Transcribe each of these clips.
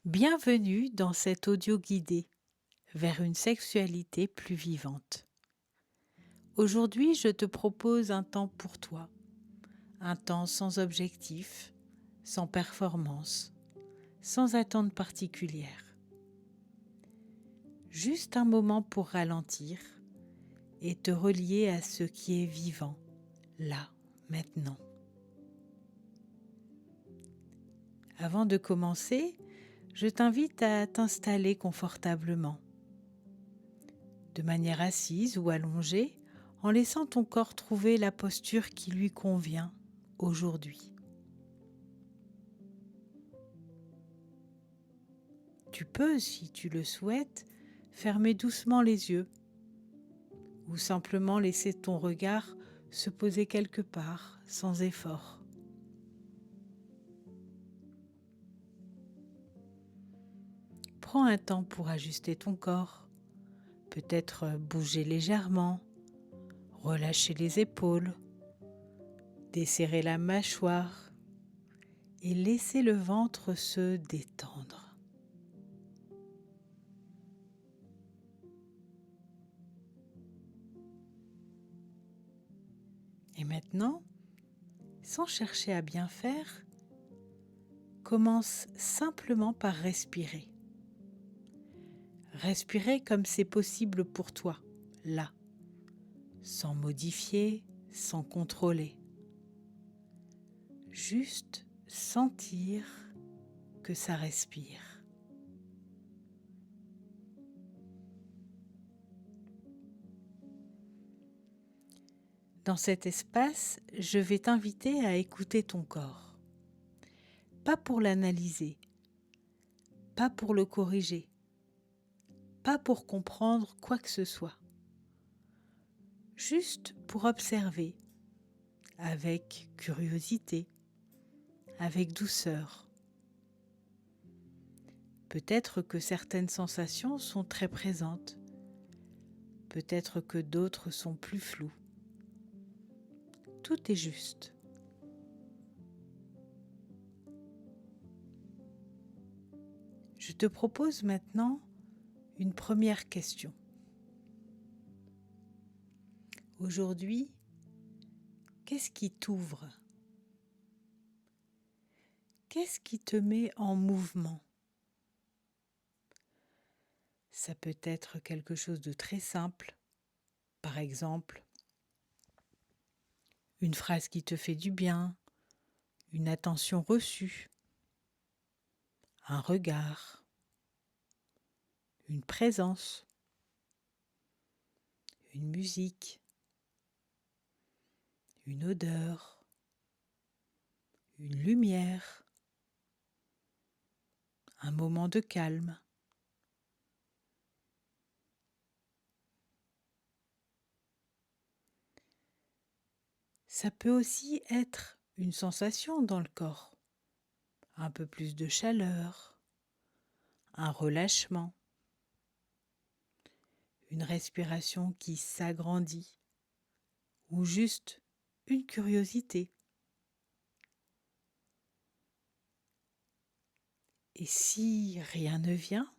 Bienvenue dans cet audio guidé vers une sexualité plus vivante. Aujourd'hui, je te propose un temps pour toi, un temps sans objectif, sans performance, sans attente particulière. Juste un moment pour ralentir et te relier à ce qui est vivant, là, maintenant. Avant de commencer, je t'invite à t'installer confortablement, de manière assise ou allongée, en laissant ton corps trouver la posture qui lui convient aujourd'hui. Tu peux, si tu le souhaites, fermer doucement les yeux ou simplement laisser ton regard se poser quelque part sans effort. Prends un temps pour ajuster ton corps, peut-être bouger légèrement, relâcher les épaules, desserrer la mâchoire et laisser le ventre se détendre. Et maintenant, sans chercher à bien faire, commence simplement par respirer. Respirer comme c'est possible pour toi, là, sans modifier, sans contrôler. Juste sentir que ça respire. Dans cet espace, je vais t'inviter à écouter ton corps. Pas pour l'analyser, pas pour le corriger, pas pour comprendre quoi que ce soit. Juste pour observer, avec curiosité, avec douceur. Peut-être que certaines sensations sont très présentes, peut-être que d'autres sont plus floues. Tout est juste. Je te propose maintenant une première question. Aujourd'hui, qu'est-ce qui t'ouvre? Qu'est-ce qui te met en mouvement? Ça peut être quelque chose de très simple, par exemple, une phrase qui te fait du bien, une attention reçue, un regard, une présence, une musique, une odeur, une lumière, un moment de calme. Ça peut aussi être une sensation dans le corps, un peu plus de chaleur, un relâchement, une respiration qui s'agrandit ou juste une curiosité. Et si rien ne vient,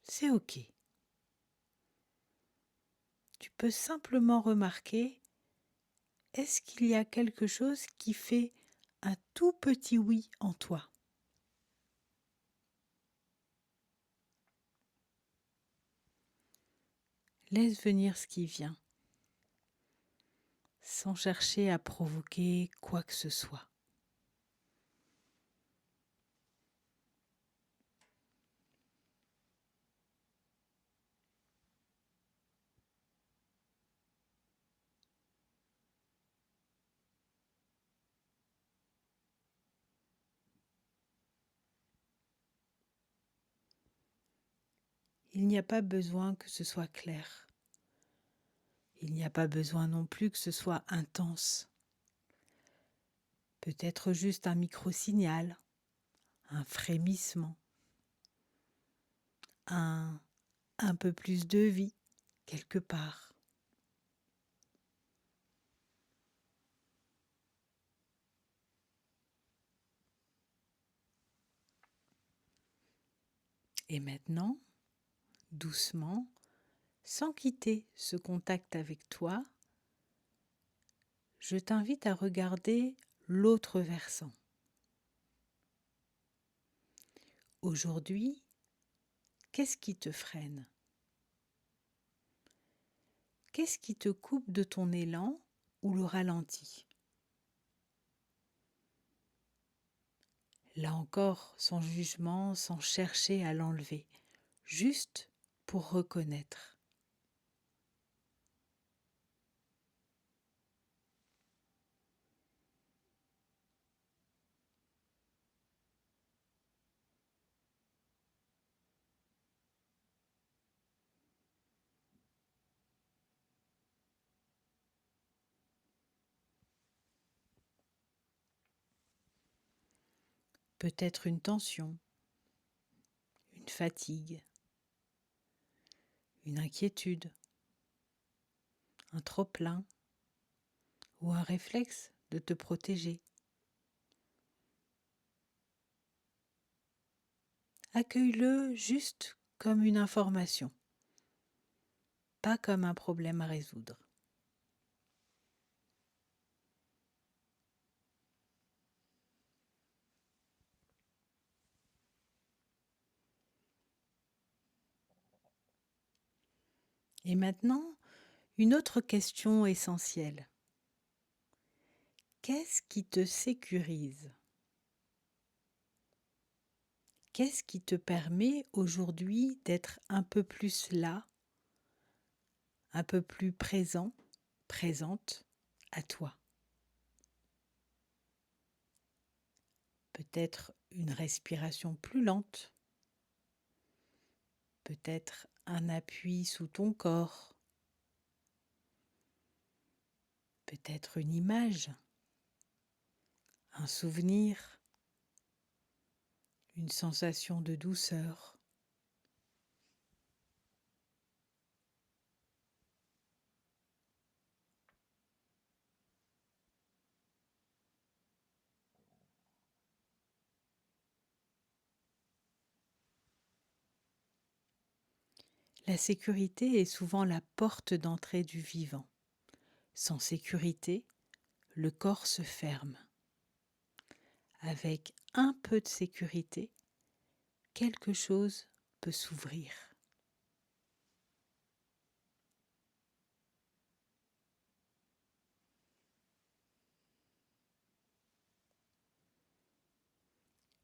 c'est OK. Tu peux simplement remarquer, est-ce qu'il y a quelque chose qui fait un tout petit oui en toi? Laisse venir ce qui vient, sans chercher à provoquer quoi que ce soit. Il n'y a pas besoin que ce soit clair. Il n'y a pas besoin non plus que ce soit intense. Peut-être juste un micro-signal, un frémissement, un peu plus de vie quelque part. Et maintenant, doucement, sans quitter ce contact avec toi, je t'invite à regarder l'autre versant. Aujourd'hui, qu'est-ce qui te freine? Qu'est-ce qui te coupe de ton élan ou le ralentit? Là encore, sans jugement, sans chercher à l'enlever, juste pour reconnaître. Peut-être une tension, une fatigue, une inquiétude, un trop-plein ou un réflexe de te protéger. Accueille-le juste comme une information, pas comme un problème à résoudre. Et maintenant, une autre question essentielle. Qu'est-ce qui te sécurise? Qu'est-ce qui te permet aujourd'hui d'être un peu plus là, un peu plus présent, présente à toi? Peut-être une respiration plus lente, peut-être un appui sous ton corps, peut-être une image, un souvenir, une sensation de douceur. La sécurité est souvent la porte d'entrée du vivant. Sans sécurité, le corps se ferme. Avec un peu de sécurité, quelque chose peut s'ouvrir.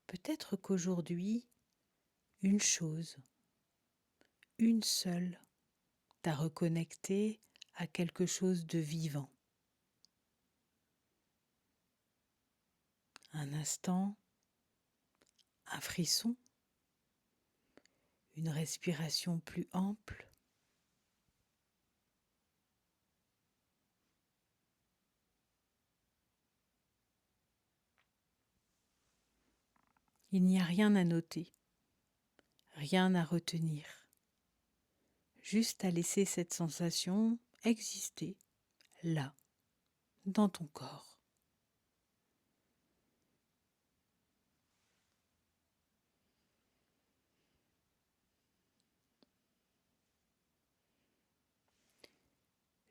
Peut-être qu'aujourd'hui, une chose, une seule, t'a reconnecté à quelque chose de vivant. Un instant, un frisson, une respiration plus ample. Il n'y a rien à noter, rien à retenir, juste à laisser cette sensation exister là, dans ton corps.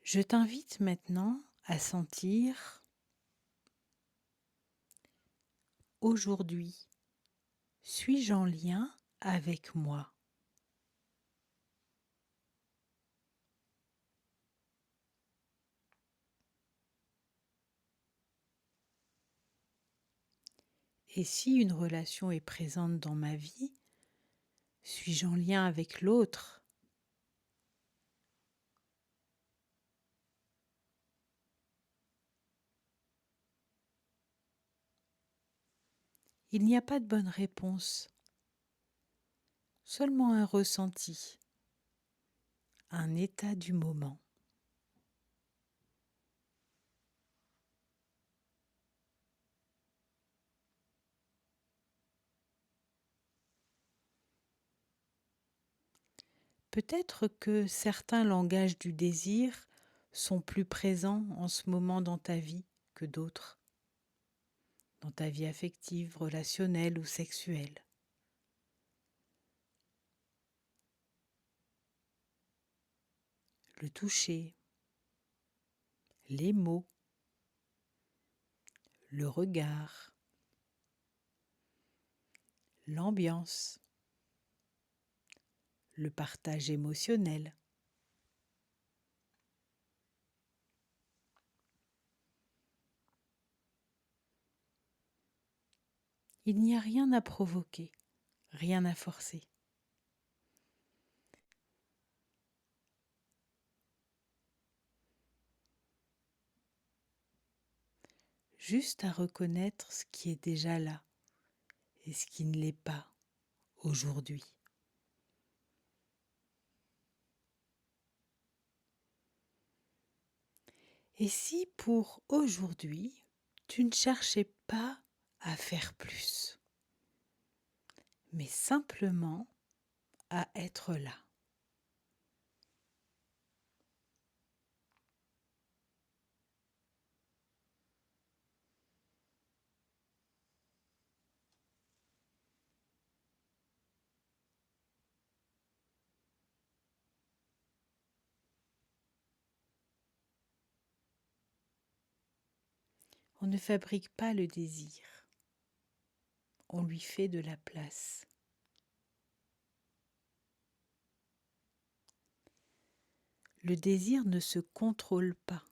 Je t'invite maintenant à sentir aujourd'hui, suis-je en lien avec moi? Et si une relation est présente dans ma vie, suis-je en lien avec l'autre? Il n'y a pas de bonne réponse, seulement un ressenti, un état du moment. Peut-être que certains langages du désir sont plus présents en ce moment dans ta vie que d'autres, dans ta vie affective, relationnelle ou sexuelle. le toucher, les mots, le regard, l'ambiance, le partage émotionnel. Il n'y a rien à provoquer, rien à forcer. Juste à reconnaître ce qui est déjà là et ce qui ne l'est pas aujourd'hui. Et si pour aujourd'hui, tu ne cherchais pas à faire plus, mais simplement à être là. On ne fabrique pas le désir, on lui fait de la place. Le désir ne se contrôle pas.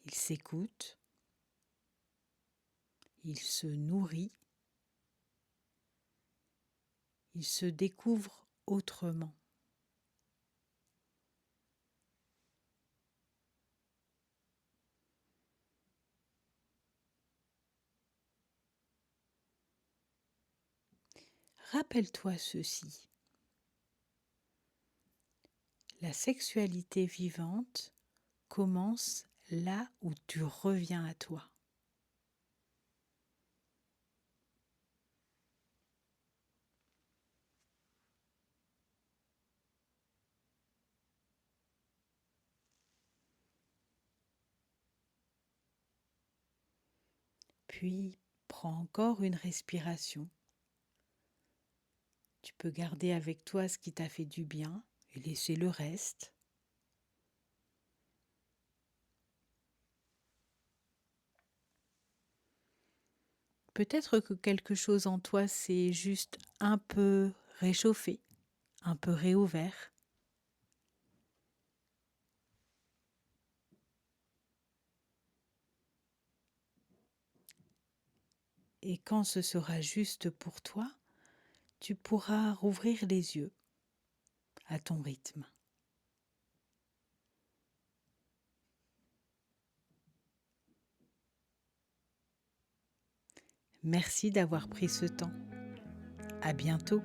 Il s'écoute, il se nourrit, il se découvre autrement. Rappelle-toi ceci. La sexualité vivante commence là où tu reviens à toi. Puis, prends encore une respiration. Tu peux garder avec toi ce qui t'a fait du bien et laisser le reste. Peut-être que quelque chose en toi s'est juste un peu réchauffé, un peu réouvert. Et quand ce sera juste pour toi, tu pourras rouvrir les yeux à ton rythme. Merci d'avoir pris ce temps. À bientôt.